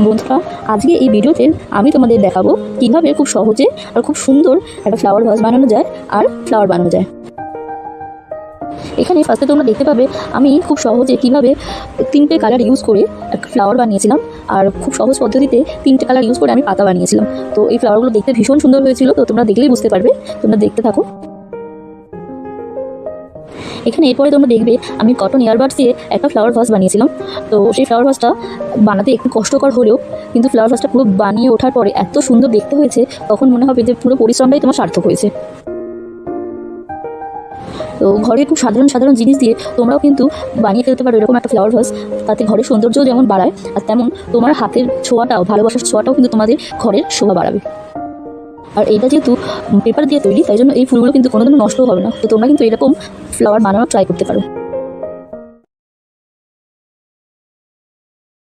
বন্ধুরা, আজকে এই ভিডিওতে আমি তোমাদের দেখাবো কিভাবে খুব সহজে আর খুব সুন্দর একটা ফ্লাওয়ার ভাস বানানো যায় আর ফ্লাওয়ার বানানো যায়। এখানে ফার্স্টে তোমরা দেখতে পাবে আমি খুব সহজে কিভাবে 3টে কালার ইউজ করে একটা ফ্লাওয়ার বানিয়েছিলাম, আর খুব সহজ পদ্ধতিতে 3টে কালার ইউজ করে আমি পাতা বানিয়েছিলাম। তো এই ফ্লাওয়ারগুলো দেখতে ভীষণ সুন্দর হয়েছিল, তো তোমরা দেখলেই বুঝতে পারবে, তোমরা দেখতে থাকো। এখানে এরপরে তোমরা দেখবে আমি কটন ইয়ারবাডস দিয়ে একটা ফ্লাওয়ার ভাস বানিয়েছিলাম। তো সেই ফ্লাওয়ার ভাসটা বানাতে একটু কষ্টকর হলেও কিন্তু ফ্লাওয়ার ভাসটা পুরো বানিয়ে ওঠার পরে এত সুন্দর দেখতে হয়েছে, তখন মনে হবে যে পুরো পরিশ্রমটাই তোমার সার্থক হয়েছে। তো ঘরে খুব সাধারণ সাধারণ জিনিস দিয়ে তোমরাও কিন্তু বানিয়ে ফেলতে পারো এরকম একটা ফ্লাওয়ার ভাস। তাতে ঘরের সৌন্দর্যও যেমন বাড়ায়, আর তেমন তোমার হাতের ছোঁয়াটাও, ভালোবাসার ছোঁয়াটাও কিন্তু তোমাদের ঘরের শোভা বাড়াবে। আর এইটা যেহেতু পেপার দিয়ে তৈরি, তাই জন্য এই ফুলগুলো কিন্তু কোনোদিনও নষ্ট হবে না। তো তোমরা কিন্তু এরকম ফ্লাওয়ার বানানো ট্রাই করতে পারো।